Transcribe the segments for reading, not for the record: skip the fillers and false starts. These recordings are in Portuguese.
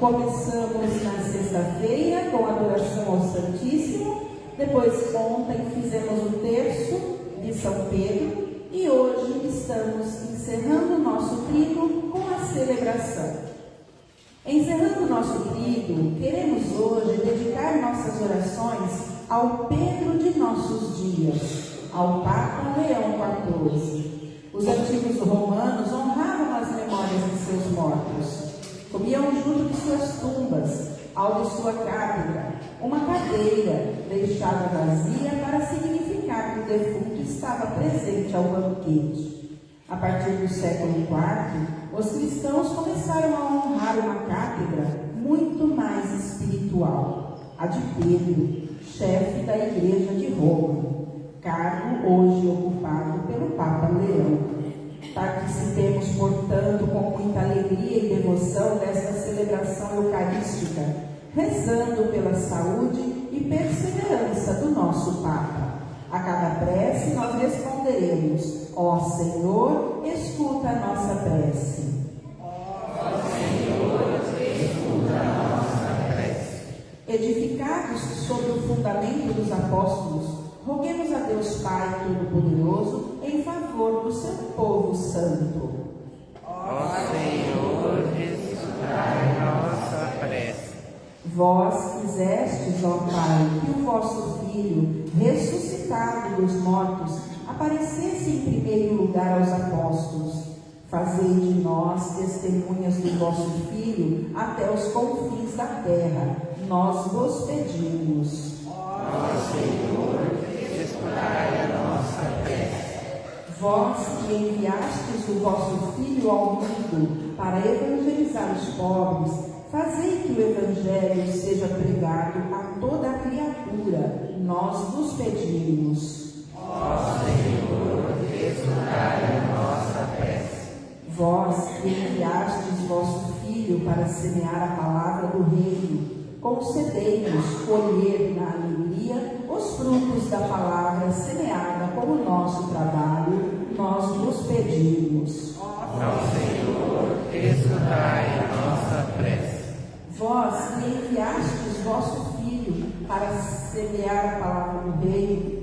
Começamos na sexta-feira com a adoração ao Santíssimo, depois ontem fizemos o terço de São Pedro e hoje estamos encerrando o nosso trido com a celebração. Encerrando o nosso trido, queremos hoje dedicar nossas orações ao Pedro de nossos dias, ao Papa Leão XIV. Os antigos romanos honravam as memórias de seus mortos. Comiam junto de suas tumbas, ao de sua cátedra, uma cadeira deixada vazia para significar que o defunto estava presente ao banquete. A partir do século IV, os cristãos começaram a honrar uma cátedra muito mais espiritual, a de Pedro, chefe da Igreja de Roma, cargo hoje ocupado pelo Papa Leão. Participemos, portanto, com muita alegria e devoção desta celebração eucarística, rezando pela saúde e perseverança do nosso Papa. A cada prece nós responderemos: ó Senhor, Senhor, escuta a nossa prece. Edificados sobre o fundamento dos apóstolos, roguemos a Deus Pai Todo-Poderoso em favor do seu povo santo. Ó Senhor, escutai nossa prece. Vós quisestes, ó Pai, que o vosso Filho, ressuscitado dos mortos, aparecesse em primeiro lugar aos apóstolos. Fazei de nós testemunhas do vosso Filho até os confins da terra. Nós vos pedimos. Ó Senhor, escutai a nossa prece. Vós que enviastes o vosso Filho ao mundo para evangelizar os pobres, fazei que o Evangelho seja pregado a toda a criatura. Nós vos pedimos. Ó Senhor, escutai a nossa prece. Vós que enviastes vosso Filho para semear a palavra do reino, concedei-nos colher na alegria os frutos da palavra semeada como nosso trabalho. Nós vos pedimos. Ó Senhor, escutai a nossa prece. Vós que enviastes vosso Filho para semear a palavra do reino,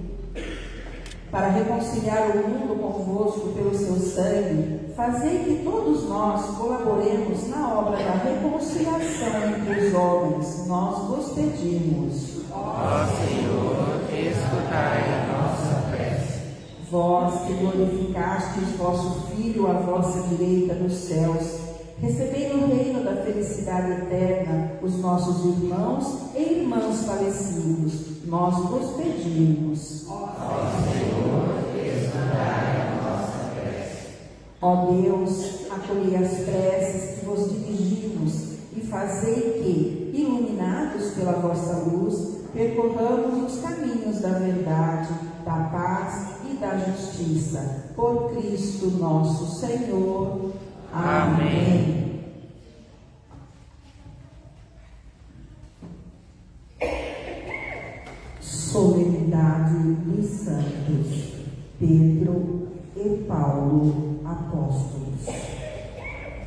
para reconciliar o mundo convosco pelo seu sangue, fazei que todos nós colaboremos na obra da reconciliação entre os homens. Nós vos pedimos. Ó Senhor, escutai a nossa prece. Vós que glorificastes vosso Filho à vossa direita nos céus, recebei no reino da felicidade eterna os nossos irmãos e irmãs falecidos. Nós vos pedimos. Ó Senhor, escutai a nossa prece. Ó Deus, acolhei as preces que vos dirigimos e fazei que, iluminados pela vossa luz, percorramos os caminhos da verdade, da paz e da justiça. Por Cristo nosso Senhor. Amém. Solenidade dos Santos Pedro e Paulo, apóstolos.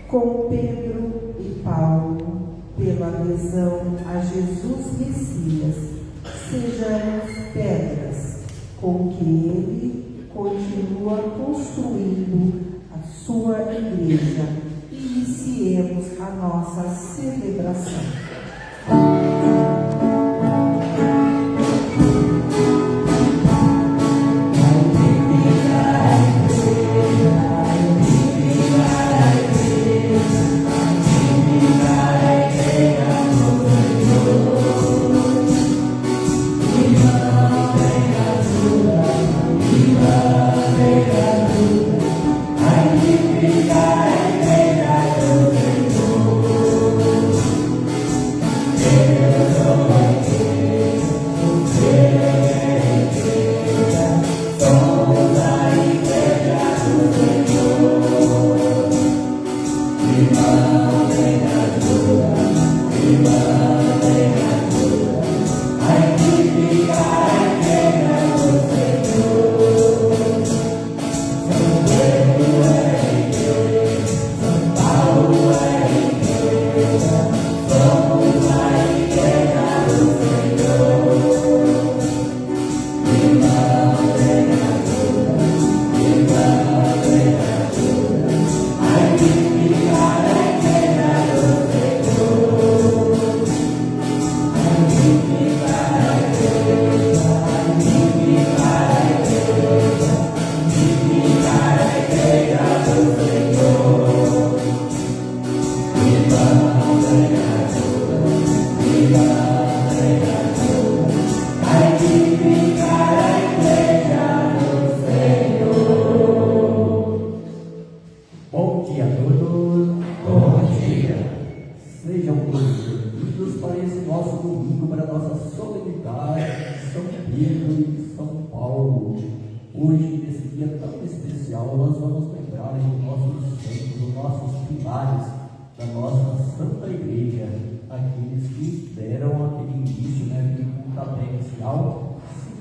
Com Pedro e Paulo, pela adesão a Jesus Messias, sejamos pedras com que ele continua construindo a sua igreja. Iniciemos a nossa celebração.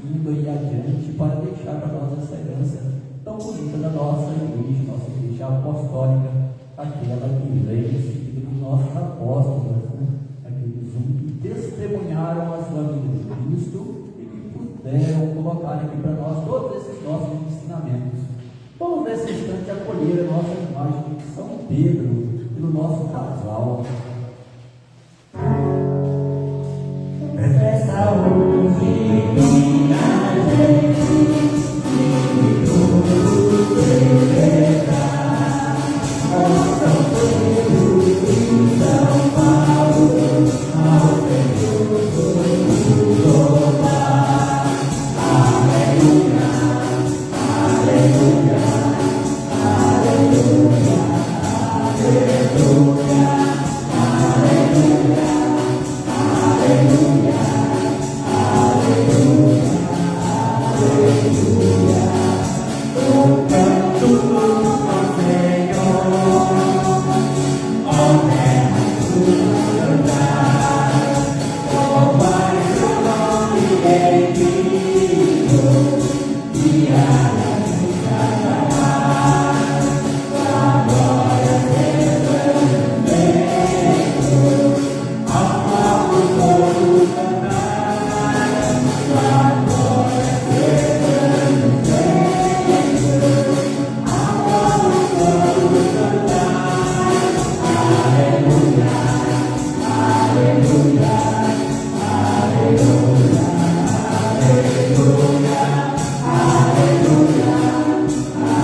Seguindo aí adiante para deixar para nós essa herança tão bonita da nossa igreja apostólica, aquela que veio seguida dos nossos apóstolos, né? Aqueles que testemunharam a sua vida de Cristo e que puderam colocar aqui para nós todos esses nossos ensinamentos. Vamos nesse instante acolher a nossa imagem de São Pedro pelo nosso casal. Essa luz ilumina a gente, e tudo celebrar. São Pedro e São Paulo, ao Senhor todos louvar. Aleluia, aleluia, aleluia, aleluia, aleluia, aleluia, aleluia, aleluia. O canto do Senhor, ó terra sua cantar, louvai seu nome bendito, e a cantar, a glória seja feito, ao qual todos cantar, a glória seja feito, ao qual todos cantar. Aleluia, aleluia, aleluia, aleluia, aleluia, aleluia,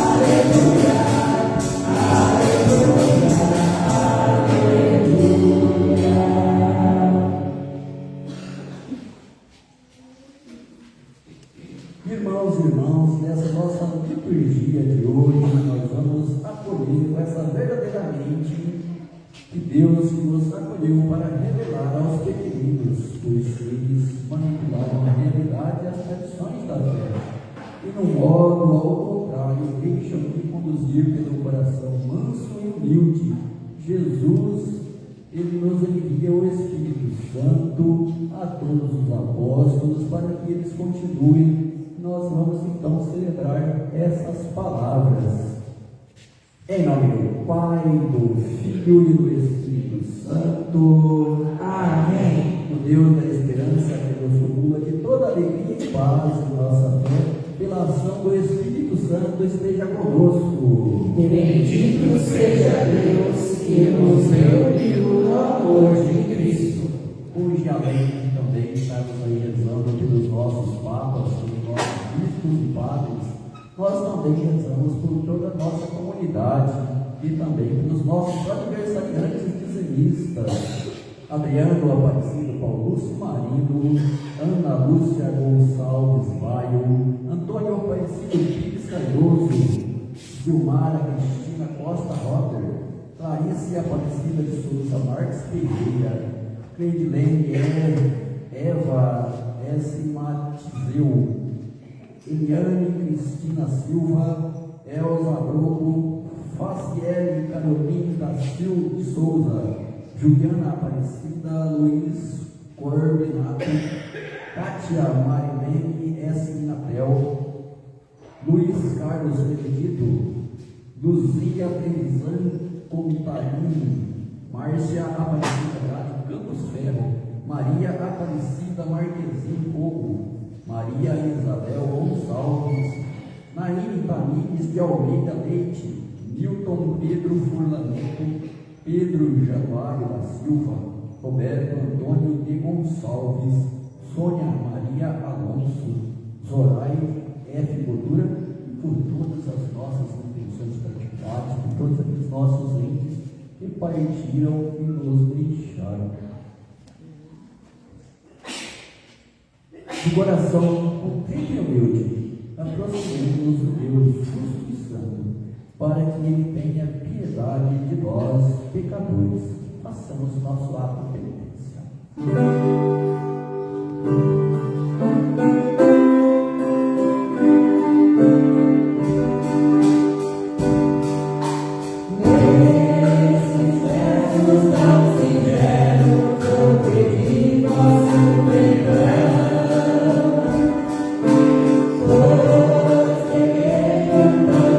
aleluia. Irmãos e irmãs, nessa nossa liturgia de hoje, nós vamos acolher com essa verdadeiramente que Deus nos acolheu para revelar aos pequeninos, pois eles manipularam a realidade e as tradições da fé, e no modo ao contrário, deixam de conduzir pelo coração manso e humilde. Jesus, ele nos envia o Espírito Santo a todos os apóstolos para que eles continuem. Nós vamos então celebrar essas palavras. Em nome do Pai, do Filho e do Espírito Santo. Amém. O Deus da esperança que nos cumula de toda alegria e paz em nossa fé, pela ação do Espírito Santo, esteja conosco. Bendito seja Deus que nos reuniu no amor de Cristo. Hoje, além de também estarmos aí rezando pelos nossos papas, pelos nossos bispos e padres, nós também rezamos por toda a nossa comunidade e também pelos nossos aniversariantes dizimistas: Adriano Aparecido Paulo Lúcio Marino, Ana Lúcia Gonçalves Maio, Antônio Aparecido Pires Cardoso, Silmara Cristina Costa Rotter, Clarice Aparecida de Souza Marques Pereira, Cleidilene Eva S. Matizeu, Eliane Cristina Silva, Elza Broco, Faciele Caroline da Silva de Souza, Juliana Aparecida, Luiz Corbinato, Kátia Marilene S. Natel, Luiz Carlos Benedito, Luzia Trevisan Contarini, Márcia Aparecida Grade Campos Ferro, Maria Aparecida Marquezinho Fogo, Maria Isabel Gonçalves, Naime Tamires de Almeida Leite, Newton Pedro Furlanito, Pedro Januário da Silva, Roberto Antônio de Gonçalves, Sônia Maria Alonso, Zoraide F. Gordura, e por todas as nossas intenções praticadas, por todos aqueles nossos entes que partiram e nos deixaram. De coração contente e humilde, aproximemos do Deus justo e santo, para que Ele tenha piedade de nós, pecadores. Façamos nosso ato de penitência. Pois que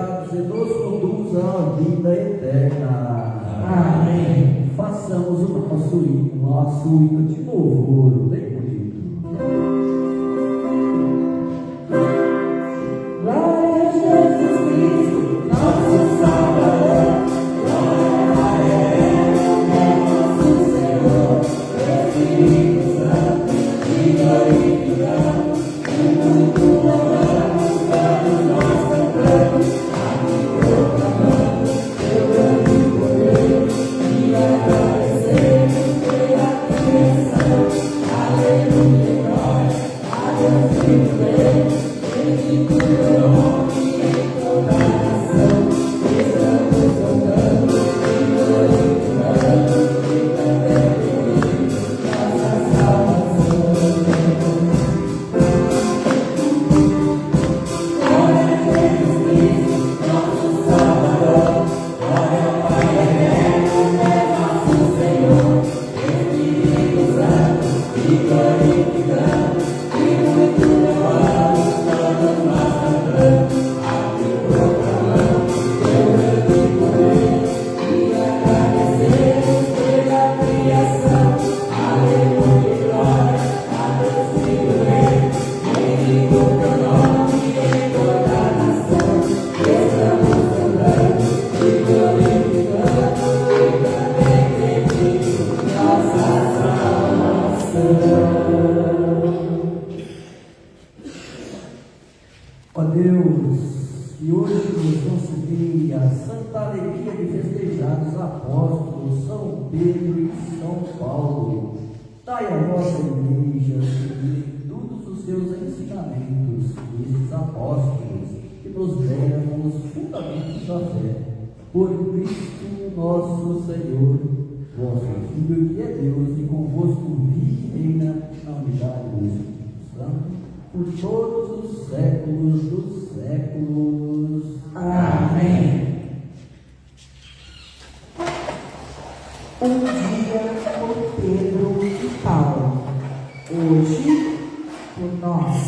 pecados e nos conduza à vida eterna. Amém. Façamos o nosso hino de louvor, bem bonito. Glória a Jesus Cristo, nosso Salvador. Glória a Ele, nosso Senhor. Espírito Santo, te glorificamos, muito louvamos, todos nós cantamos, aqui proclamamos teu grande poder e agradecemos pela criação. Aleluia, glória a Deus vivo Deus. Bendito teu nome em toda a nação, estamos cantando e glorificando e também pedindo nossa salvação. Glória a Jesus Cristo, nosso Salvador. Glória ao Pai eterno, é nosso Senhor. Espírito Santo, te glorificamos e muito louvamos, todos nós cantamos, aqui proclamamos teu grande poder e agradecemos pela criação. Aleluia, glória a Deus Filho Rei. Bendito teu nome em toda a nação. Estamos cantando e glorificando e também pedindo nossa salvação. Ó Deus, que hoje nos concedei a santa alegria de festejar os apóstolos São Pedro e São Paulo. Dai à vossa igreja seguir todos os seus ensinamentos, esses apóstolos, que nos deram os fundamentos da fé. Por Cristo nosso Senhor, vosso Filho, que é Deus, e convosco vive e reina na unidade do Espírito Santo, por todos os séculos dos séculos. Amém. Um dia por Pedro e Paulo, hoje por nós.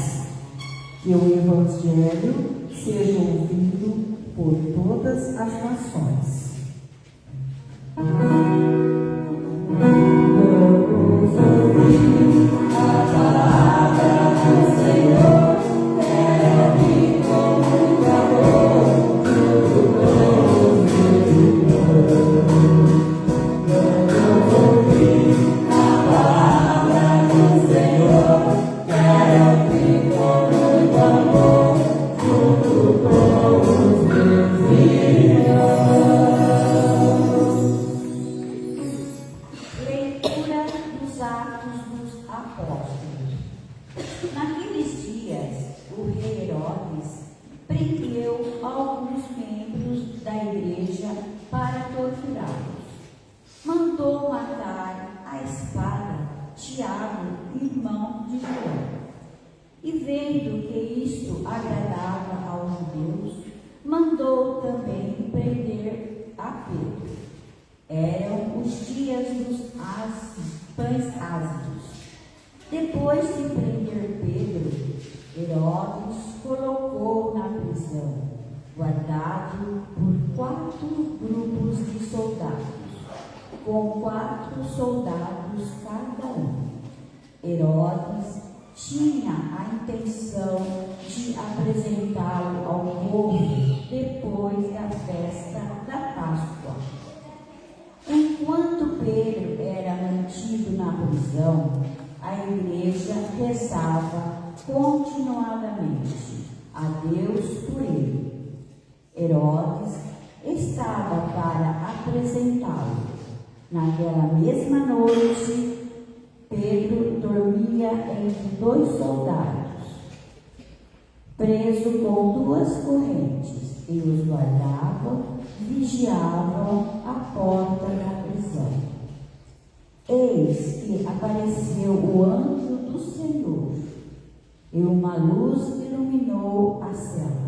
Que o Evangelho seja ouvido por todas as nações. Vamos ouvir a palavra do Senhor. Ela vem com muito amor, tudo bom, vamos ouvir a palavra do Senhor. Ela vem com muito amor, tudo bom, meus irmãos. Leitura dos Atos dos Apóstolos. Naqueles dias, o rei Herodes prendeu alguns membros da igreja para torturá-los. Mandou matar à espada Tiago, irmão de João. E vendo que isto agradava aos judeus, mandou também prender a Pedro. Eram os dias dos pães ácidos. Depois de prender Pedro, Herodes colocou na prisão, guardado por 4 grupos de soldados, com 4 soldados cada um. Herodes tinha a intenção de apresentá-lo ao povo depois da festa da Páscoa. Enquanto Pedro era mantido na prisão, a igreja rezava continuadamente a Deus por ele. Herodes estava para apresentá-lo. Naquela mesma noite, Pedro dormia entre 2 soldados, preso com 2 correntes, e os guardavam, vigiavam a porta da prisão. Eis que apareceu o anjo do Senhor, e uma luz iluminou a cela.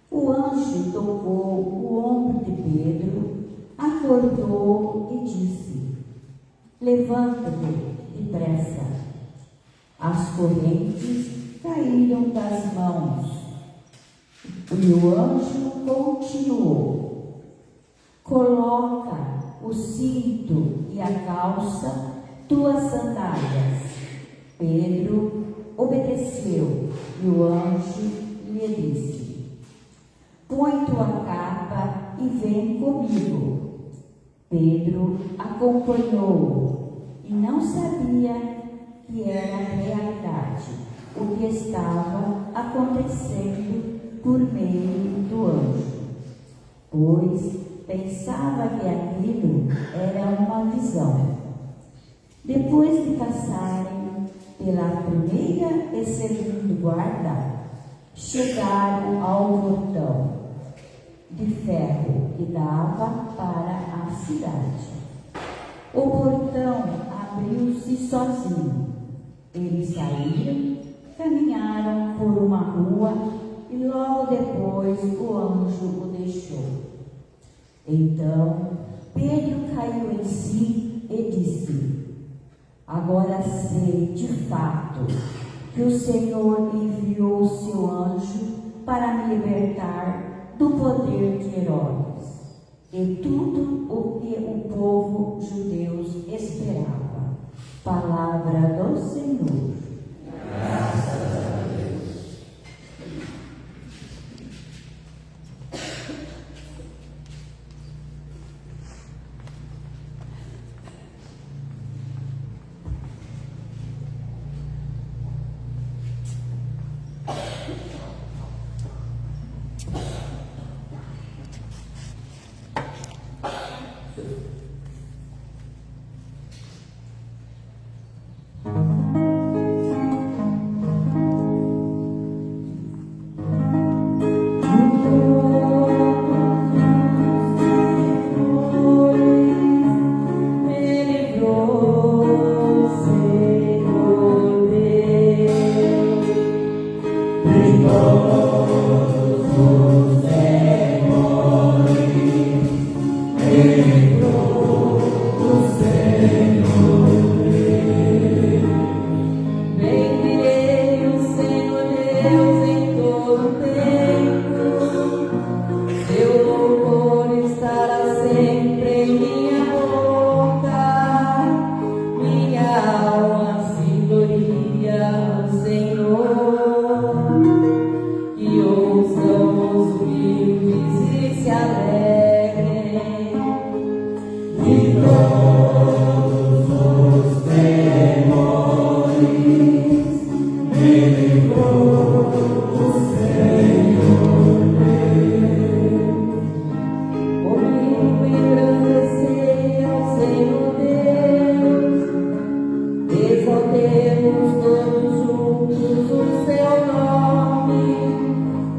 O anjo tocou o ombro de Pedro, acordou e disse: levanta-te depressa. As correntes caíram das mãos. E o anjo continuou: coloca o cinto e a calça, tuas sandálias. Pedro obedeceu e o anjo lhe disse: põe tua capa e vem comigo. Pedro acompanhou e não sabia que era realidade o que estava acontecendo por meio do anjo, pois pensava que aquilo era uma visão. Depois de passarem pela primeira e segunda guarda, chegaram ao portão de ferro que dava para a cidade. O portão abriu-se sozinho. Eles saíram, caminharam por uma rua e logo depois o anjo o deixou. Então Pedro caiu em si e disse: agora sei de fato que o Senhor enviou o seu anjo para me libertar do poder de Herodes e tudo o que o povo judeu esperava. Palavra do Senhor. Graças a Deus.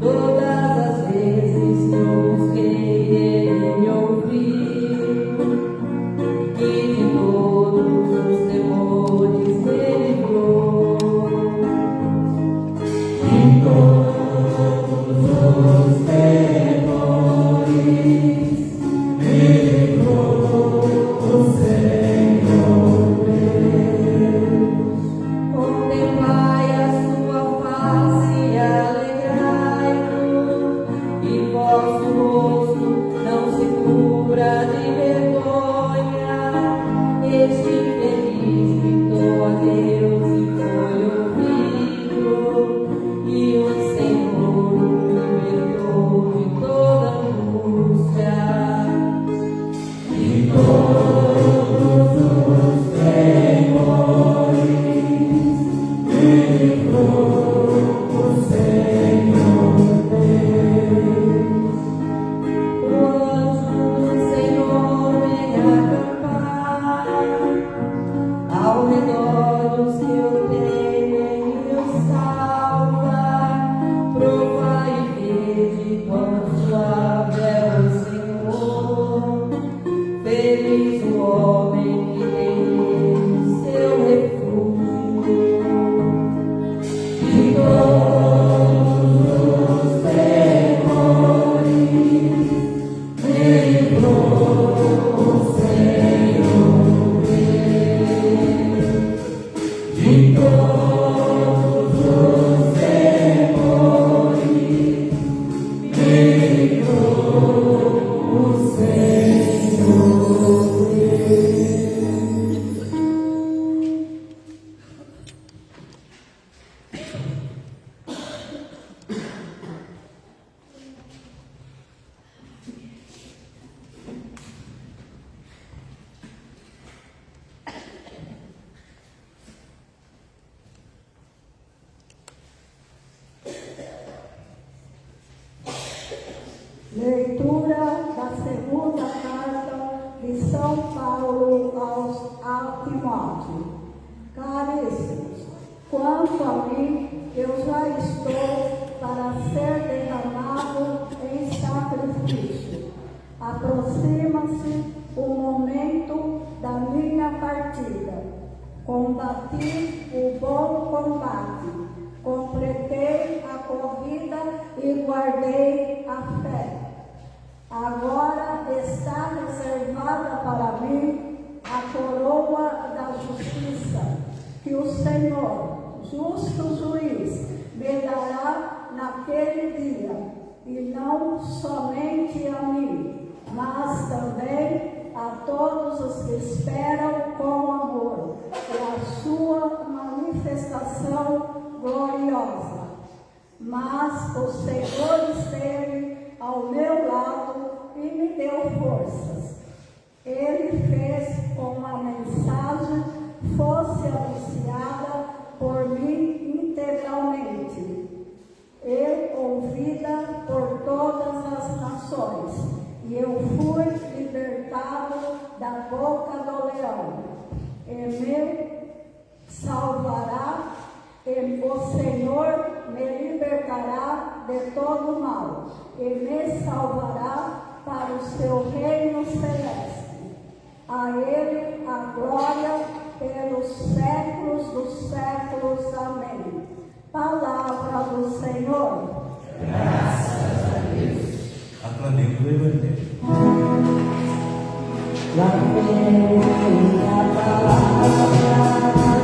Todas as vezes que eu busquei Leitura da segunda carta de São Paulo ao Timóteo. Caríssimos, quanto a mim, eu já estou para ser derramado em sacrifício. Aproxima-se o momento da minha partida. Combati o bom combate, completei a corrida e guardei a fé. Agora está reservada para mim a coroa da justiça, que o Senhor, justo juiz, me dará naquele dia, e não somente a mim, mas também a todos os que esperam com amor a sua manifestação gloriosa. Mas o Senhor esteve ao meu lado e me deu forças. Ele fez com a mensagem fosse anunciada por mim integralmente e ouvida por todas as nações, e eu fui libertado da boca do leão, e me salvará, e o Senhor me libertará de todo mal, e me salvará para o seu reino celeste. A Ele a glória pelos séculos dos séculos. Amém. Palavra do Senhor. Graças a Deus. Aclamemos o Evangelho. Lá vem a palavra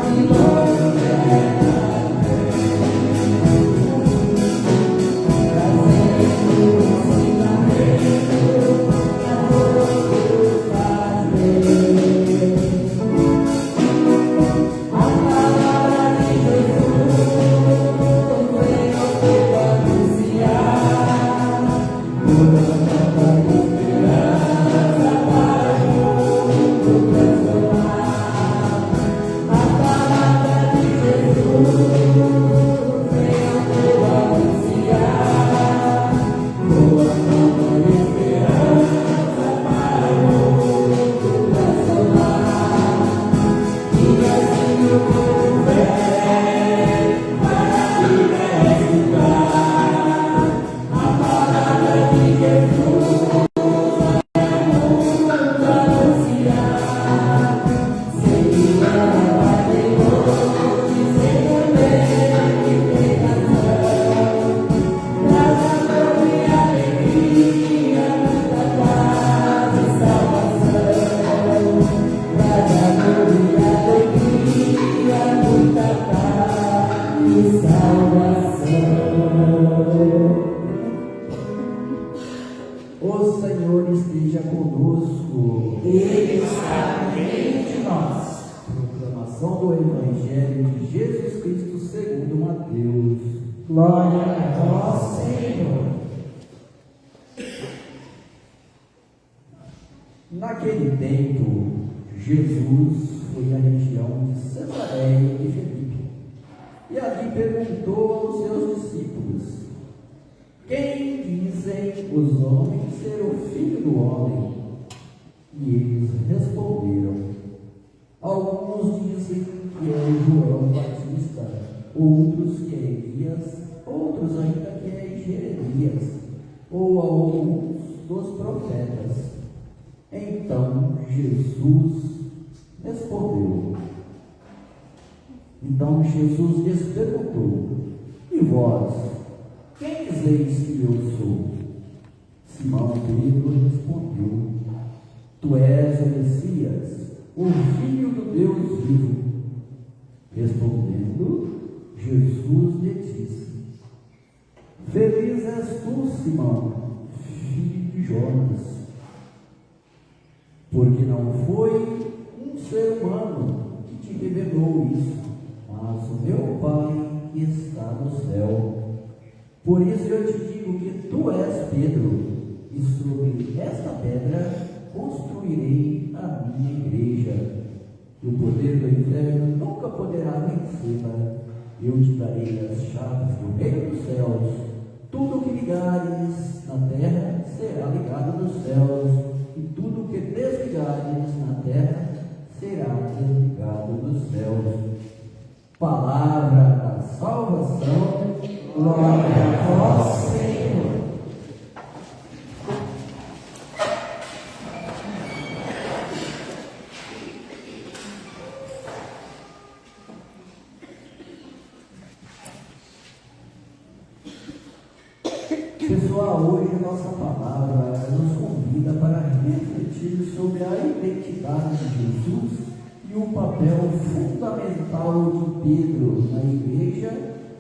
de Deus. O Senhor esteja conosco. Ele está no meio de nós. Proclamação do Evangelho de Jesus Cristo segundo Mateus. Glória a vós, Senhor. Naquele tempo, Jesus foi à região de Cesareia de Filipe e ali perguntou aos seus discípulos: quem dizem os homens ser o Filho do Homem? E eles responderam: alguns dizem que é João Batista, outros que é Elias, outros ainda que é Jeremias, ou alguns dos profetas. Então Jesus lhes perguntou: e vós, quem dizeis que eu sou? Simão Pedro respondeu: tu és o Messias, o Filho do Deus vivo. Respondendo, Jesus lhe disse: feliz és tu, Simão, filho de Jonas, porque não foi um ser humano que te revelou isso, mas o meu Pai que está no céu. Por isso eu te digo que tu és Pedro, e sobre esta pedra construirei a minha igreja. E o poder do inferno nunca poderá vencê-la. Eu te darei as chaves do reino dos céus. Tudo o que ligares na terra será ligado nos céus, e tudo o que desligares na terra será desligado nos céus. Palavra da salvação, glória a vós, Senhor. Pessoal, hoje a nossa palavra nos convida para refletir sobre a identidade de Jesus e o papel fundamental de Pedro na igreja,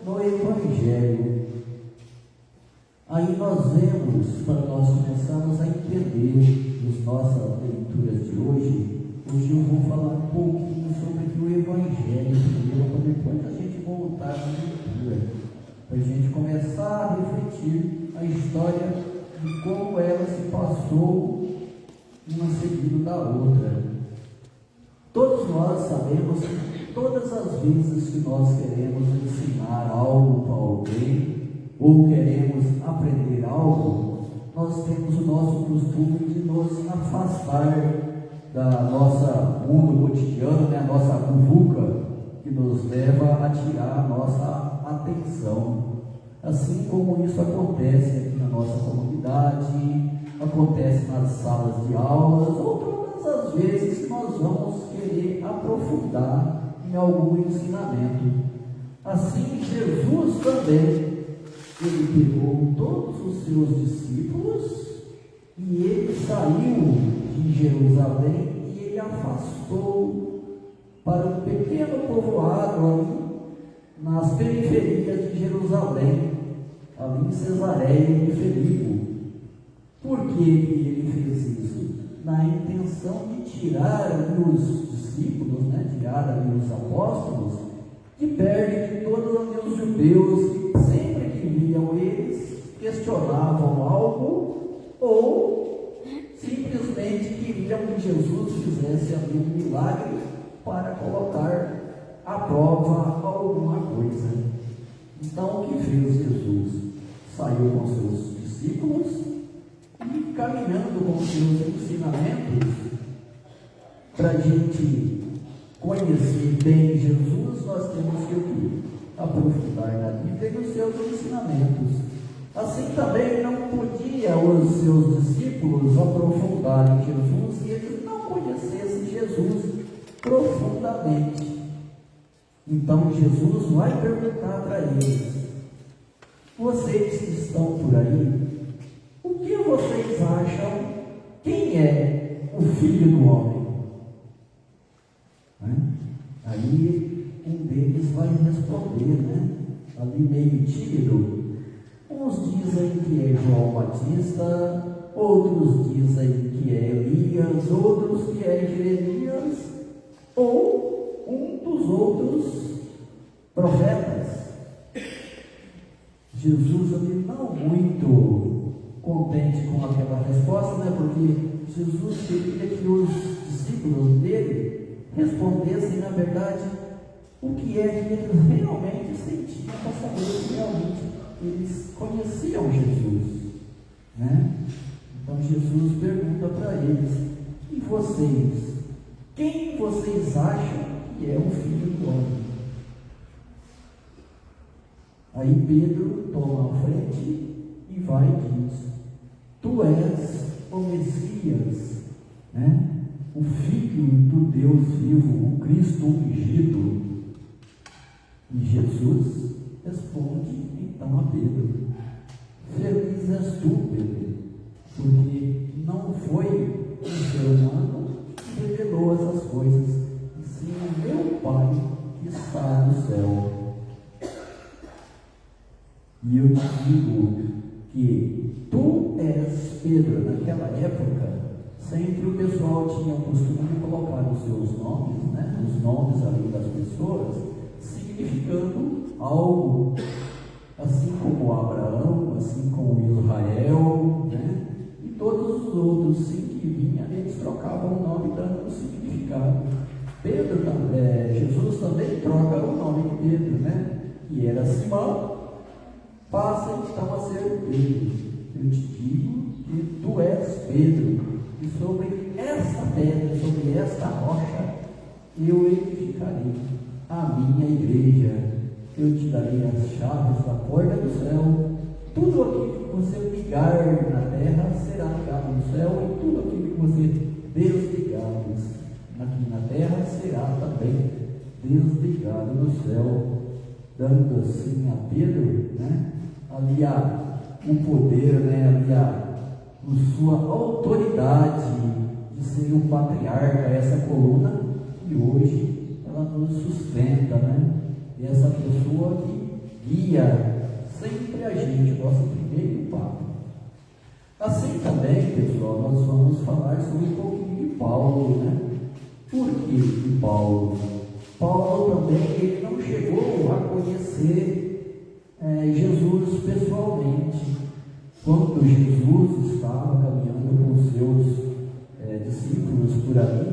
no Evangelho. Aí nós vemos, para nós começarmos a entender as nossas leituras de hoje eu vou falar um pouquinho sobre o Evangelho primeiro, para depois a gente voltar à leitura, para a gente começar a refletir a história de como ela se passou uma seguida da outra. Todos nós sabemos que todas as vezes que nós queremos ensinar algo para alguém ou queremos aprender algo, nós temos o nosso costume de nos afastar da nossa mundo cotidiano, a nossa muvuca, que nos leva a tirar a nossa atenção. Assim como isso acontece aqui na nossa comunidade, acontece nas salas de aulas, ou todas as vezes que nós vamos querer aprofundar em algum ensinamento. Assim, Jesus também, ele pegou todos os seus discípulos e ele saiu de Jerusalém e ele afastou para um pequeno povoado ali nas periferias de Jerusalém, ali em Cesareia de Filipe. Por que ele fez isso? Na intenção de tirar ali os discípulos, tirar ali os apóstolos, de perto de todos os judeus que sempre que viam eles questionavam algo ou simplesmente queriam que Jesus fizesse ali um milagre para colocar à prova alguma coisa. Então, o que fez Jesus? Saiu com seus discípulos e, caminhando com seus ensinamentos, para a gente conhecer bem Jesus, nós temos que aprofundar na Bíblia e nos seus ensinamentos. Assim também não podia os seus discípulos aprofundar em Jesus e eles não conhecessem Jesus profundamente. Então Jesus vai perguntar para eles: vocês que estão por aí, o que vocês acham? Quem é o Filho do Homem? Aí um deles vai responder, ali meio tímido. Uns dizem que é João Batista, outros dizem que é Elias, outros que é Jeremias, ou um dos outros profetas. Jesus ali não muito contente com aquela resposta, porque Jesus queria que os discípulos dele respondessem, na verdade, o que é que eles realmente sentiam, para saber se realmente eles conheciam Jesus, Então Jesus pergunta para eles: e vocês? Quem vocês acham que é o Filho do Homem? Aí Pedro toma a frente e vai e diz: tu és o Messias, o Filho do Deus vivo, o Cristo ungido. E Jesus responde então a Pedro: feliz és tu, Pedro, porque não foi um ser humano que revelou essas coisas, e sim o meu Pai que está no céu. E eu te digo que tu és Pedro. Naquela época, sempre o pessoal tinha o costume de colocar os seus nomes, os nomes ali das pessoas, significando algo, assim como Abraão, assim como Israel, e todos os outros, sim, que vinham, eles trocavam o nome dando um significado. Jesus também troca o nome de Pedro, que era Simão, passa então a ser Pedro. Eu te digo que tu és Pedro, e sobre esta pedra, sobre esta rocha, eu edificarei a minha igreja. Eu te darei as chaves da porta do céu. Tudo aquilo que você ligar na terra será ligado no céu, e tudo aquilo que você desligar aqui na terra será também desligado no céu, dando assim a Pedro, né, ali o poder, né, ali a sua autoridade de ser o patriarca, essa coluna que hoje ela nos sustenta, né? E essa pessoa que guia sempre a gente, nosso primeiro Papa. Assim também, pessoal, nós vamos falar sobre um pouquinho de Paulo, né? Por que de Paulo? Paulo também, ele não chegou a conhecer Jesus pessoalmente. Quando Jesus estava caminhando com os seus discípulos por ali,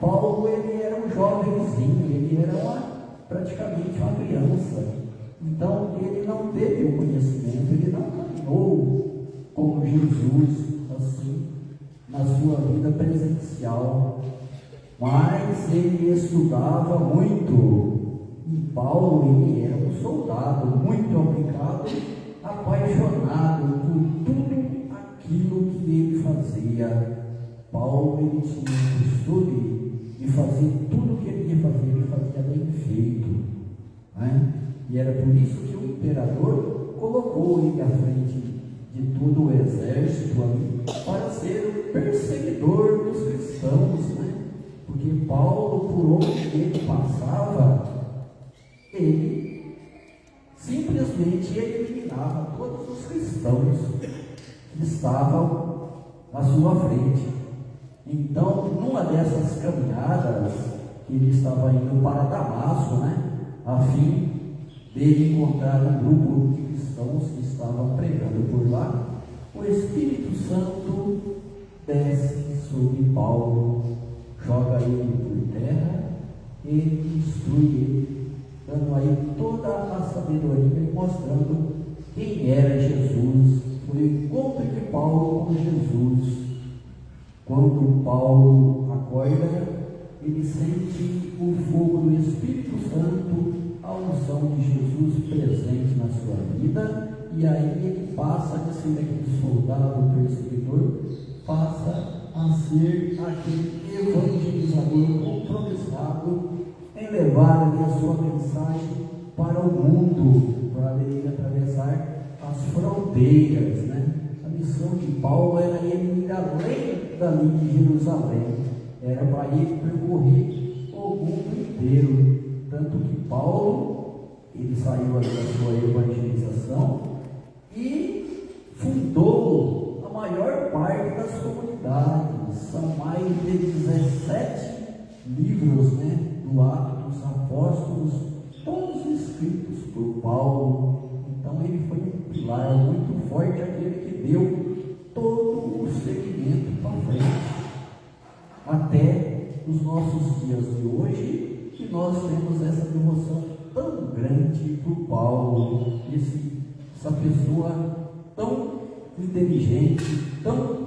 Paulo, ele era um jovenzinho, ele era praticamente uma criança. Então, ele não teve o conhecimento, ele não caminhou com Jesus, assim, na sua vida presencial. Mas ele estudava muito. E Paulo, ele era um soldado muito aplicado, apaixonado por tudo aquilo que ele fazia. Paulo, ele tinha o costume de fazer tudo o que ele ia fazer, ele fazia bem feito, né? E era por isso que o imperador colocou ele à frente de todo o exército ali, para ser o perseguidor dos cristãos, né? Porque Paulo, por onde ele passava, ele simplesmente eliminava todos os cristãos que estavam à sua frente. Então, numa dessas caminhadas, ele estava indo para Damasco, né, a fim de encontrar um grupo de cristãos que estavam pregando por lá, o Espírito Santo desce sobre Paulo, joga ele por terra e instrui ele, dando aí toda a sabedoria e mostrando quem era Jesus. Foi o encontro de Paulo com Jesus. Quando Paulo acorda, ele sente o fogo do Espírito Santo, a unção de Jesus presente na sua vida, e aí ele passa de ser aquele soldado perseguidor, passa a ser aquele evangelizador compromissado em levar a sua mensagem para o mundo, para ele atravessar as fronteiras, né? A missão de Paulo era ele ir além dali de Jerusalém, era para ele percorrer o mundo inteiro. Tanto que Paulo, ele saiu ali da sua evangelização e fundou a maior parte das comunidades. São mais de 17 livros, né, do Ato dos Apóstolos, todos escritos por Paulo. Então ele foi um pilar muito forte, aquele que deu todo o segmento para frente, até os nossos dias de hoje, que nós temos essa devoção tão grande por Paulo, essa pessoa tão inteligente, tão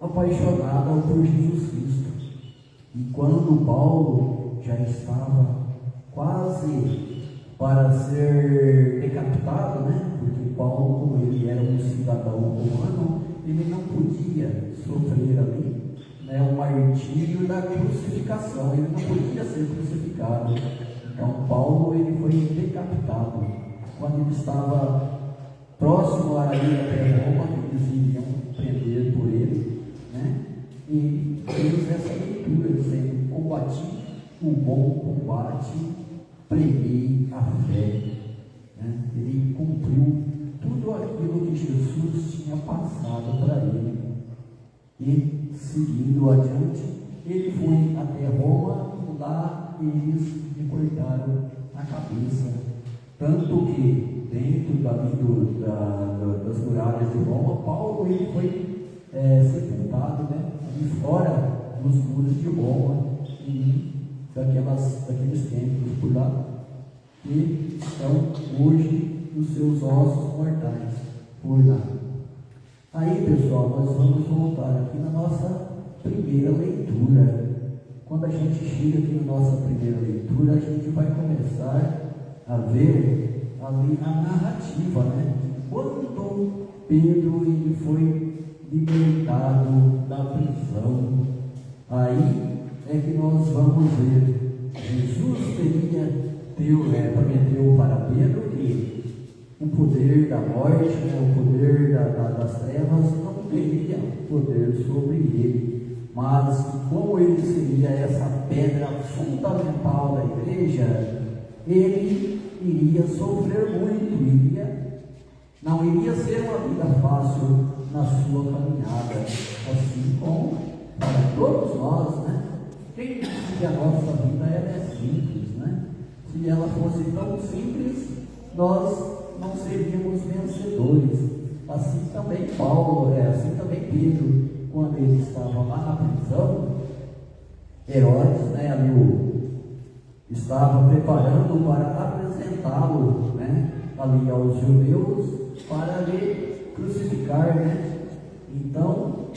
apaixonada por Jesus Cristo. E quando Paulo já estava quase para ser decapitado, né? Porque Paulo, como ele era um cidadão romano, ele não podia sofrer ali, né, o martírio da crucificação, ele não podia ser crucificado. Então Paulo, ele foi decapitado. Quando ele estava próximo a ir até Roma, eles iriam prender por ele, né? E ele fez essa leitura dizendo: combati o bom combate, preguei a fé, né? Ele cumpriu tudo aquilo que Jesus tinha passado para ele. E seguindo adiante, ele foi até Roma, e lá eles lhe cortaram a cabeça. Tanto que dentro das muralhas de Roma, Paulo, ele foi sepultado, né, ali fora dos muros de Roma, e daqueles templos por lá, que estão hoje nos seus ossos mortais por lá. Aí, pessoal, nós vamos voltar aqui na nossa primeira leitura. Quando a gente chega aqui na nossa primeira leitura, a gente vai começar a ver ali a narrativa, né? Quando Pedro ele foi libertado da prisão, aí é que nós vamos ver. Jesus prometeu para Pedro que o poder da morte, né, o poder das trevas não teria poder sobre ele, mas como ele seria essa pedra fundamental da igreja, ele iria sofrer muito, não iria ser uma vida fácil na sua caminhada, assim como para todos nós, né? Quem disse que a nossa vida é simples, né? Se ela fosse tão simples, nós não seríamos vencedores. Assim também Paulo, assim também Pedro, quando ele estava lá na prisão, Herodes, né, estava preparando para apresentá-lo, né, ali aos judeus para lhe crucificar, né? Então,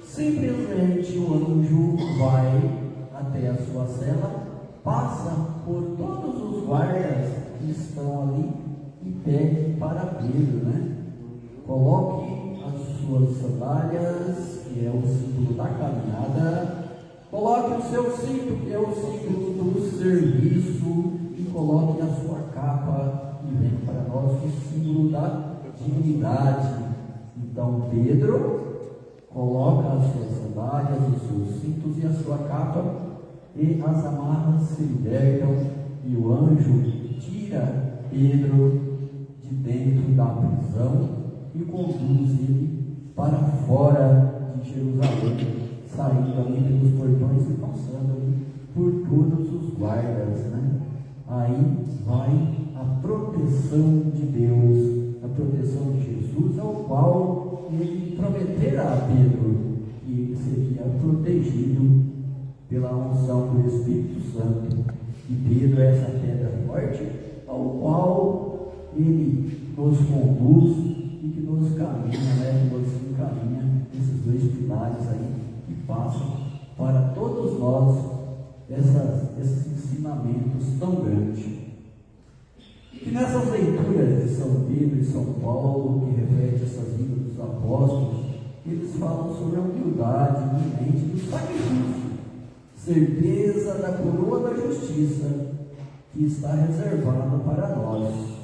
simplesmente o anjo vai até a sua cela, passa por todos os guardas que estão ali e pede para Pedro, né? Coloque as suas sandálias, que é o símbolo da caminhada, coloque o seu cinto, que é o símbolo do serviço, e coloque a sua capa, que vem para nós o símbolo da dignidade. Então Pedro coloca as suas sandálias, os seus cintos e a sua capa, e as amarras se libertam, e o anjo tira Pedro de dentro da prisão e conduz ele para fora de Jerusalém, saindo ali pelos portões e passando ali por todos os guardas, né? Aí vai a proteção de Deus, a proteção de Jesus, ao qual ele prometera a Pedro que ele seria protegido pela unção do Espírito Santo. E Pedro é essa pedra forte, ao qual ele nos conduz e que nos caminha, né? Que nos encaminha esses dois pilares aí que passam para todos nós esses ensinamentos tão grandes. E nessas leituras de São Pedro e São Paulo, que reflete essas vidas dos apóstolos, eles falam sobre a humildade iminente do sacrifício, certeza da coroa da justiça que está reservada para nós.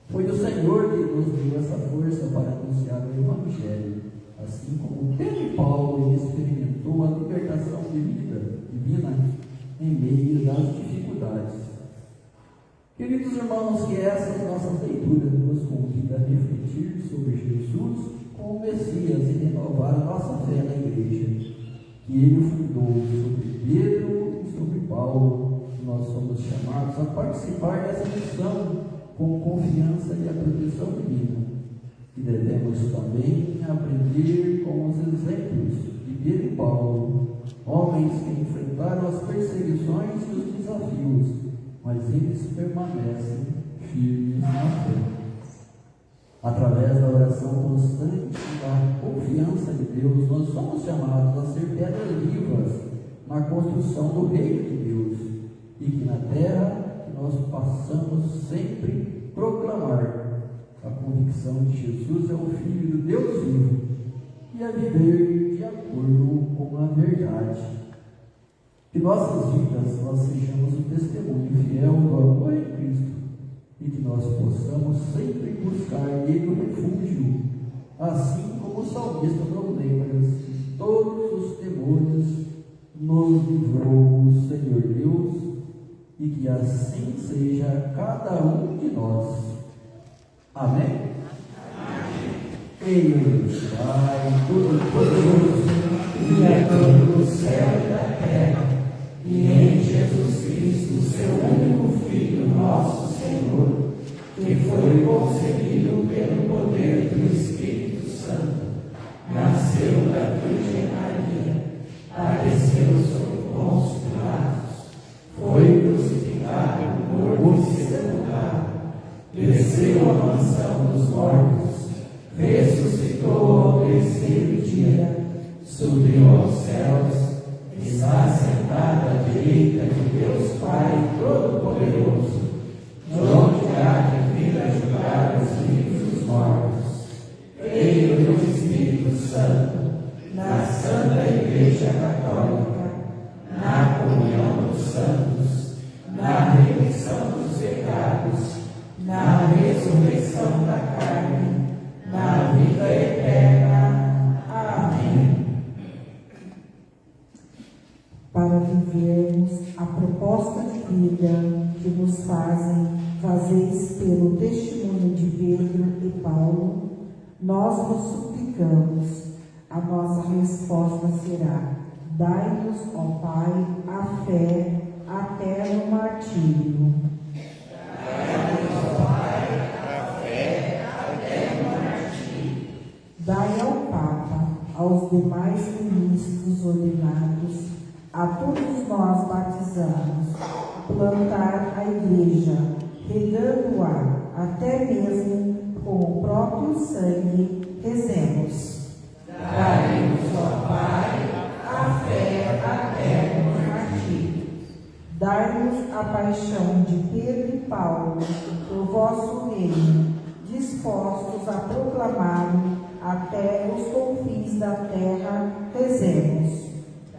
Foi o Senhor que nos deu essa força para anunciar o Evangelho, assim como Pedro e Paulo experimentou a libertação divina em meio das dificuldades. Queridos irmãos, que essas nossas leituras nos convidam a refletir sobre Jesus como Messias e renovar a nossa fé na igreja, que ele fundou sobre Pedro e sobre Paulo. Nós somos chamados a participar dessa missão com confiança e a proteção divina. E devemos também aprender com os exemplos de Pedro e Paulo, homens que enfrentaram as perseguições e os desafios, mas eles permanecem firmes na fé. Através da oração constante e da confiança de Deus, nós somos chamados a ser pedras vivas na construção do reino de Deus, e que na terra que nós passamos sempre proclamar a convicção de Jesus é o Filho do Deus vivo e a viver de acordo com a verdade. Que nossas vidas nós sejamos um testemunho fiel do amor em Cristo e que nós possamos sempre buscar nele o refúgio, assim como o salmista nos lembra que todos os temores nos livrou o Senhor Deus, e que assim seja cada um de nós. Amém? Ele Pai Todo-Poderoso, Criador do céu e da terra, e em Jesus Cristo, seu único Filho, nosso Senhor, que foi concebido pelo poder do Espírito Santo, nasceu da Virgem Maria, padeceu sob Pôncio Pilatos, foi crucificado, morto e sepultado, desceu à mansão dos mortos, ressuscitou ao terceiro aos céus, está sentado à direita de Deus Pai Todo-Poderoso, de onde há de vir a julgar os vivos e os mortos. Creio no Espírito Santo, na Santa Igreja Católica, na comunhão dos santos, na remissão dos pecados, na ressurreição da carne, na vida eterna. Amém. Para vivermos a proposta de vida que nos fazeis pelo testemunho de Pedro e Paulo, nós vos suplicamos. A nossa resposta será: dai-nos, ó Pai, a fé até no martírio. Dai-nos, ó Pai, a fé até no martírio. Dai ao Papa, aos demais ministros ordenados, a todos nós batizados, plantar a Igreja, regando-a até mesmo com o próprio sangue. Rezemos. Dai-nos, ó Pai, a fé até no martírio. Dai-nos a paixão de Pedro e Paulo, o vosso reino, dispostos a proclamá-lo até os confins da terra. Rezemos.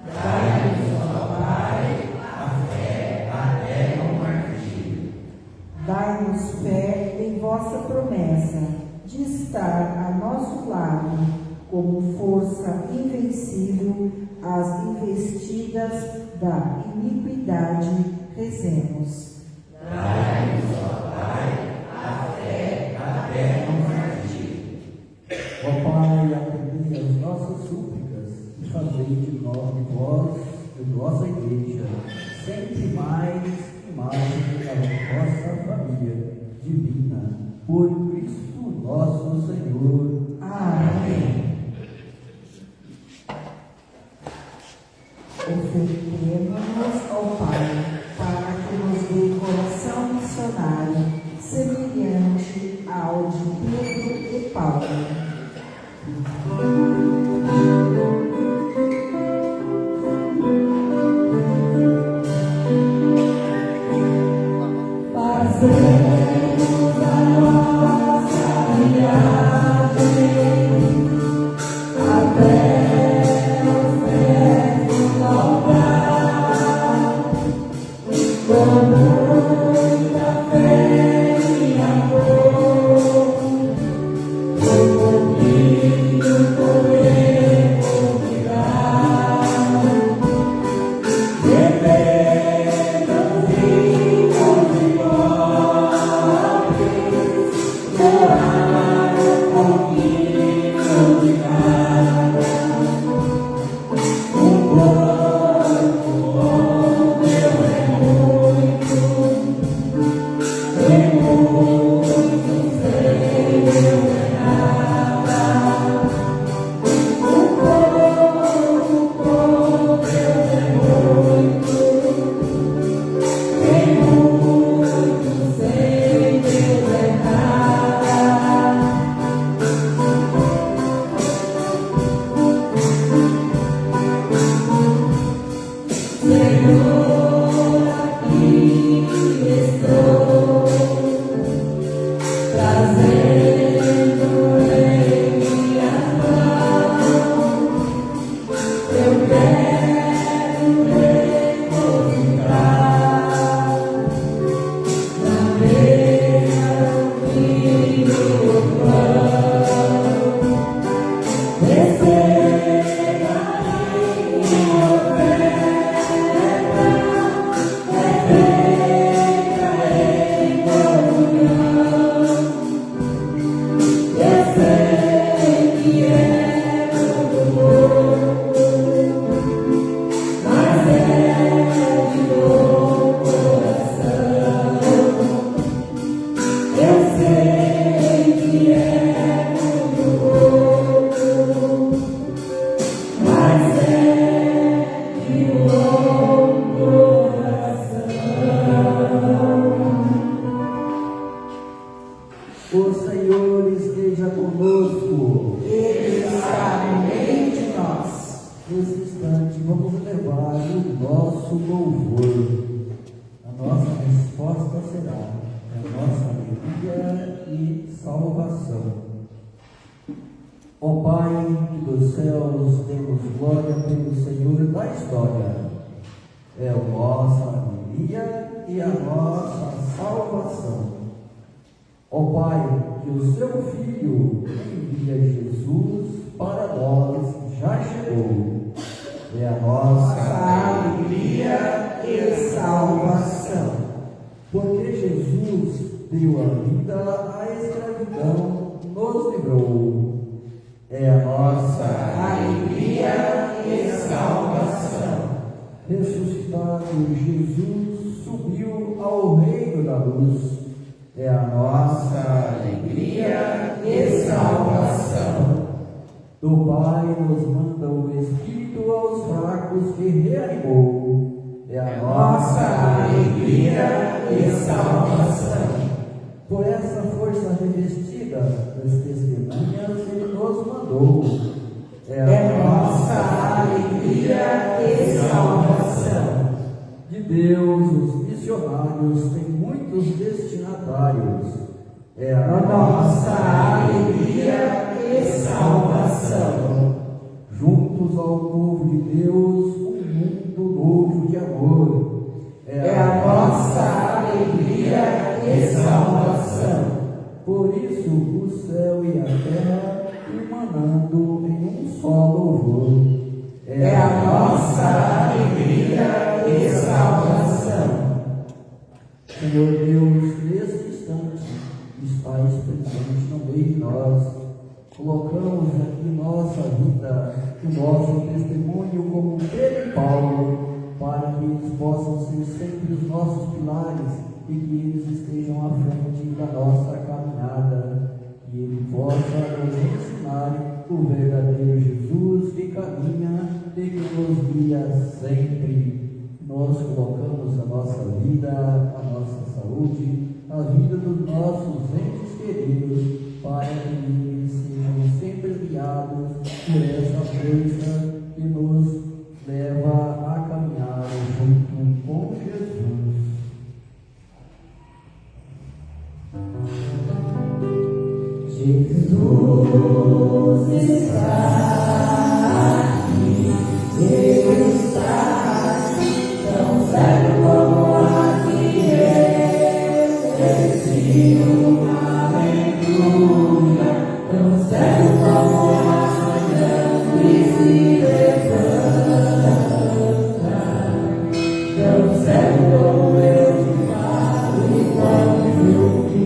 Dai-nos, ó Pai, a fé até no martírio. Dai-nos fé em vossa promessa de estar a nosso lado, como força invencível às investidas da iniquidade. Rezemos. Dai-nos, ó Pai, a fé até no martírio. Ó Pai, atendei as nossas súplicas e fazei de vós, de nossa igreja, sempre mais e mais a vossa família divina, por Cristo nosso Senhor. Amém. Ofertemo-nos ao Pai, para que nos dê coração missionário, semelhante ao de Pedro e Paulo. Fazemos a nossa viagem até os pés do altar. instante, vamos levar o nosso louvor. A nossa resposta será a nossa alegria e salvação. Ó Pai dos céus, demos glória pelo Senhor da história. É a nossa alegria e a nossa salvação. Ó Pai, que o seu Filho envia Jesus para nós já chegou. É a nossa alegria e salvação. Porque Jesus deu a vida à escravidão, nos livrou. É a nossa alegria e salvação. Ressuscitado Jesus subiu ao reino da luz. É a nossa alegria e salvação. Do Pai nos manda o Espírito aos fracos que reanimou. É a nossa alegria e salvação. Por essa força revestida das testemunhas, Ele nos mandou. É a nossa alegria e salvação. De Deus, os missionários têm muitos destinatários. É a nossa alegria e salvação. Juntos ao povo de Deus, um mundo novo de amor. É a nossa alegria e salvação. Por isso o céu e a terra emanando em um só louvor. É a nossa alegria e salvação. Senhor Deus, nesse instante, estás presente no meio de nós. Colocamos aqui nossa vida, o nosso testemunho como Pedro e Paulo, para que eles possam ser sempre os nossos pilares e que eles estejam à frente da nossa caminhada. Que Ele possa nos ensinar o verdadeiro Jesus que caminha e que nos guia sempre. Nós colocamos a nossa vida, a nossa saúde, a vida dos nossos entes queridos, para que eles sejam sempre guiados por essa força que nos leva a caminhar junto com Jesus. Jesus está aqui, Ele está aqui, tão certo como aqui recebi uma aventura, tão certo como amanhã que se levanta, tão certo como eu te falo e quando eu vi.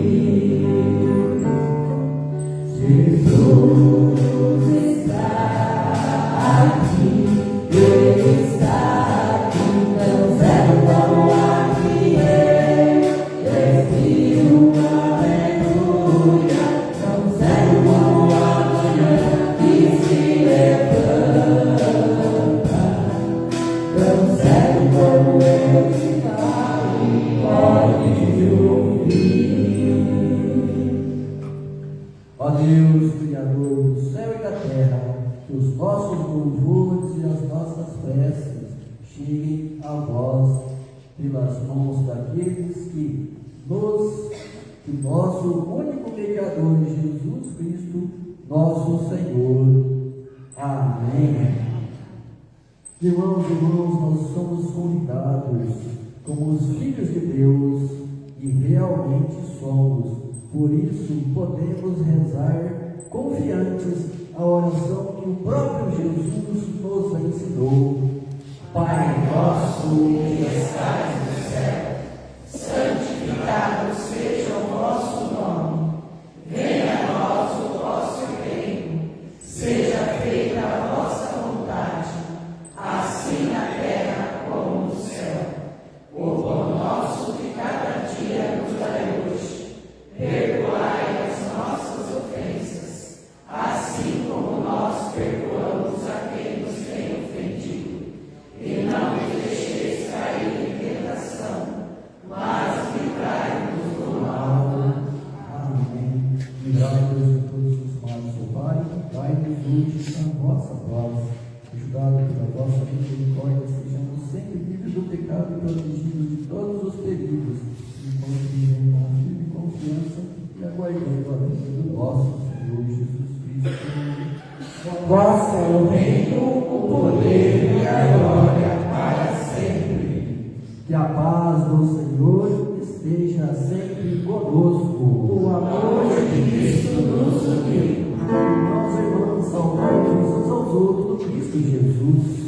Jesus está aqui, Ele está aqui, tão certo como aqui respiro uma aventura, tão certo como amanhã que se levanta, tão certo como eu te falo e pode ouvir. Ó Deus, Criador do céu e da terra, que os nossos louvores e as nossas preces cheguem a vós pelas mãos daqueles que nosso único mediador, Jesus Cristo, nosso Senhor. Amém. Irmãos e irmãs, nós somos convidados como os filhos de Deus e realmente somos. Por isso, podemos rezar confiantes a oração que o próprio Jesus nos ensinou. Pai nosso que estais no céu, santificado seja o vosso nome. Venha a nós o vosso reino. Seja feita a vossa vontade, assim na terra como no céu. O pão nosso de cada dia nos dai hoje. Perdoai as nossas ofensas, assim como nós perdoamos a quem nos tem ofendido. E não nos deixeis cair em tentação, cercados e protegidos de todos os perigos, enquanto vivemos com fé e confiança e aguardando a vinda do nosso Senhor Jesus Cristo. Vosso é o reino, O poder e a glória para sempre. Que a paz do Senhor esteja sempre conosco. o amor De Cristo nos uniu. Irmãos e irmãs, saudamos uns aos outros do Cristo Jesus.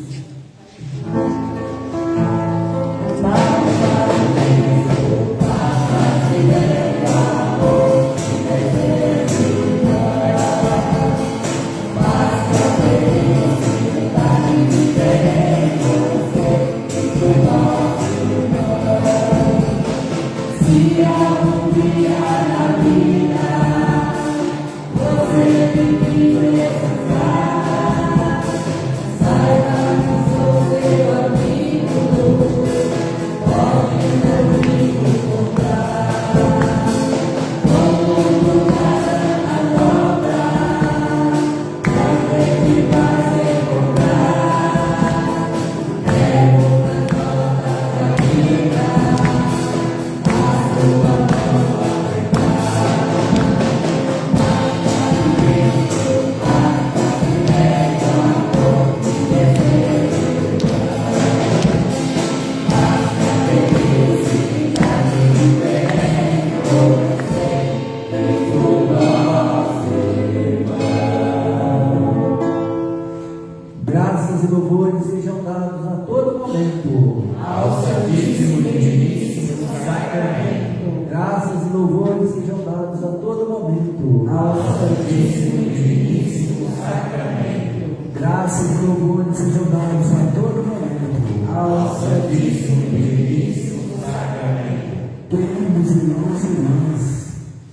Graças e louvores sejam dados a todo momento Ao Santíssimo e Diviníssimo Sacramento. Graças e louvores sejam dados a todo momento Ao Santíssimo e Diviníssimo Sacramento. Graças e louvores sejam dados a todo momento Ao Santíssimo e Diviníssimo Sacramento. Queridos irmãos e irmãs,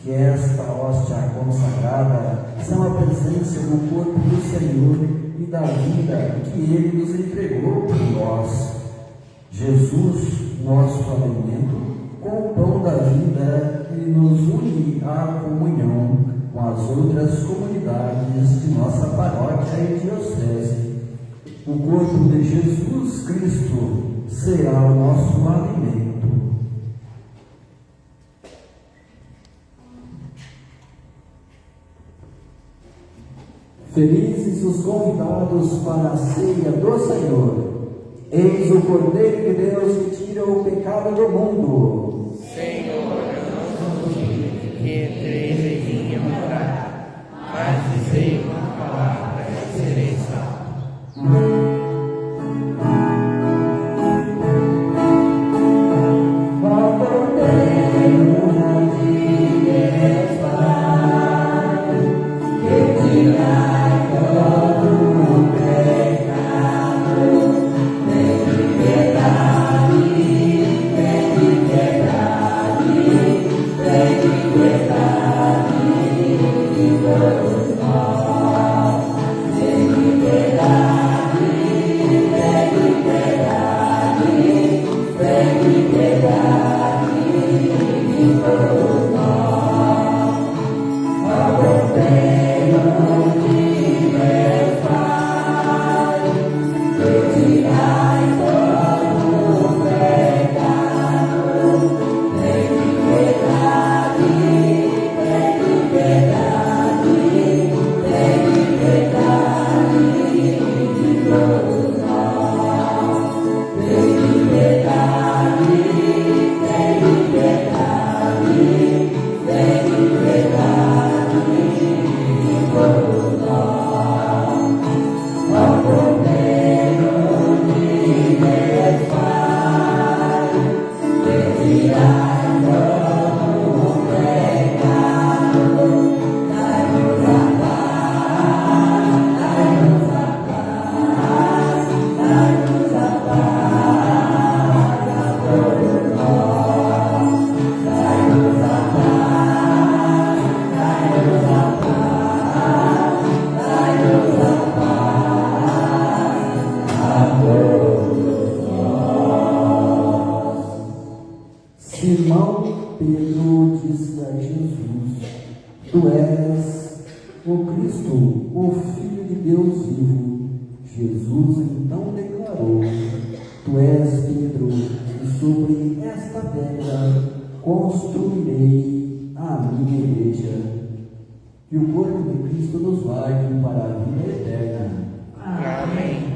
que esta hóstia consagrada são a presença no corpo do Senhor e da vida que Ele nos entregou por nós. Jesus, nosso alimento, com o pão da vida, Ele nos une à comunhão com as outras comunidades de nossa paróquia e diocese. O corpo de Jesus Cristo será o nosso alimento. Felizes os convidados para a ceia do Senhor. Eis o Cordeiro de Deus que tira o pecado do mundo. Senhor, eu não sou digno que entrei em minha morada, mas dizei uma palavra e serei salvo. Simão Pedro disse a Jesus: Tu és o Cristo, o Filho de Deus vivo. Jesus então declarou: Tu és Pedro, sobre esta pedra construirei a minha igreja, e o corpo de Cristo nos guarde para a vida eterna. Amém.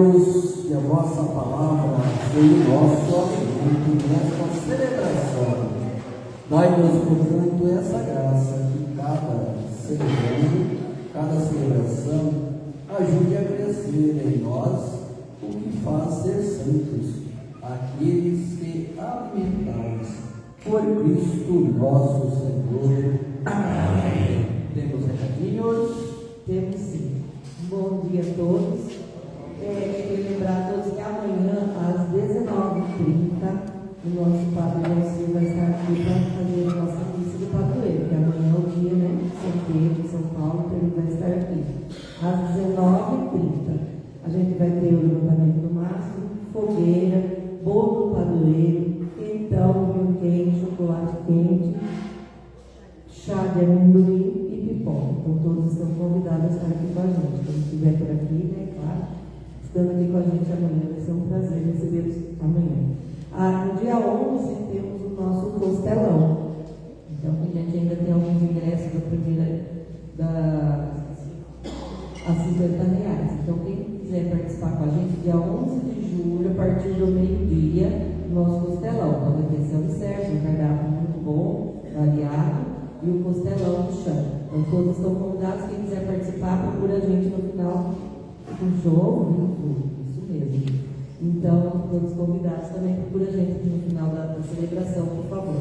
Deus, que a vossa palavra seja o nosso alimento nesta celebração. Dai-nos, portanto, essa graça que cada celebrando, cada celebração, ajude a crescer em nós o que faz ser santos, aqueles que alimentais por Cristo nosso Senhor. Amém. Temos recadinhos? Temos sim. Bom dia a todos. Queria lembrar a todos que amanhã, às 19h30, o nosso Padre Nelson vai estar aqui para fazer a nossa missa do padroeiro, que amanhã é o dia, né? São Pedro, São Paulo, então ele vai estar aqui. Às 19h30, a gente vai ter o levantamento do mastro, fogueira, bolo do padroeiro, quentão, vinho quente, chocolate quente, chá de amendoim e pipoca. Então todos estão convidados a estar aqui com a gente. Quem estiver por aqui, né, claro, estando aqui com a gente amanhã, vai ser um prazer recebê-los amanhã. No dia 11 temos o nosso costelão. Então a gente ainda tem alguns ingressos da primeira a R$50. Então quem quiser participar com a gente, dia 11 de julho, a partir do meio-dia, nosso costelão. Então vai ter alicerce, um cardápio muito bom, variado, e o costelão no chão. Então todos estão convidados, quem quiser participar, procura a gente no final do show, isso mesmo. Então, todos convidados também, procura a gente no final da celebração, por favor.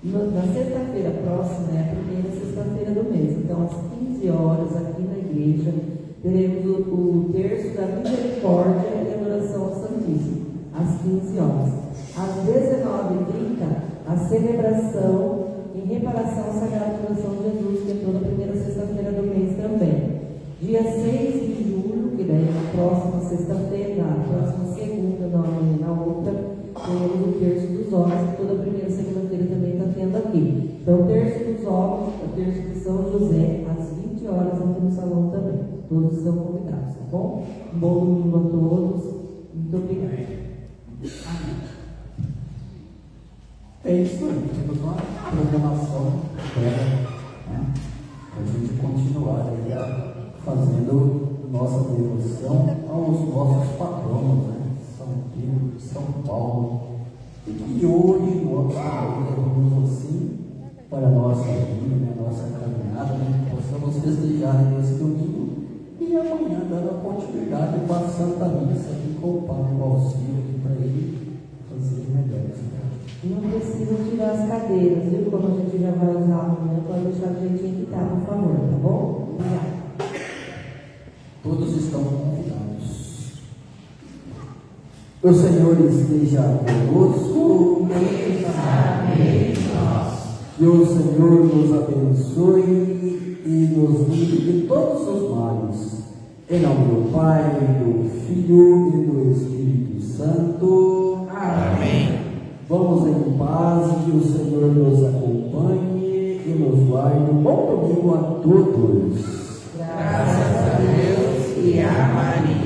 Na sexta-feira próxima, é a primeira sexta-feira do mês. Então, às 15 horas, aqui na igreja, teremos o terço da misericórdia e adoração ao Santíssimo, às 15 horas. Às 19h30, a celebração em reparação ao Sagrado Coração de Jesus, que é toda a primeira sexta-feira do mês também. Dia 6 de julho, que daí é na próxima sexta-feira, na próxima segunda, na outra, teremos o terço dos ovos, que toda a primeira segunda-feira também está tendo aqui. Então, o terço dos ovos, o terço de São José, às 20 horas aqui no salão também. Todos são convidados, tá bom? Um bom domingo a todos. Muito obrigada. É isso aí, temos uma programação para a gente continuar aí fazendo nossa devoção aos nossos patronos, né? São Pedro, São Paulo, e que hoje nós levamos assim para a nossa vida, né? A nossa caminhada, né? Possamos festejar nesse domingo e amanhã dar a continuidade com a Santa Missa aqui com o Padre Valcir, para ele fazer melhores. Não precisam tirar as cadeiras, viu? Como a gente já vai usar amanhã, pode deixar a gente quitar, por favor, tá bom? Obrigada. Todos estão convidados. O Senhor esteja conosco. Amém. Que o Senhor nos abençoe e nos livre de todos os males. Em nome do Pai, do Filho e do Espírito Santo. Amém. Vamos em paz e que o Senhor nos acompanhe e nos guarde. Bom domingo a todos. Graças a Deus e a Maria.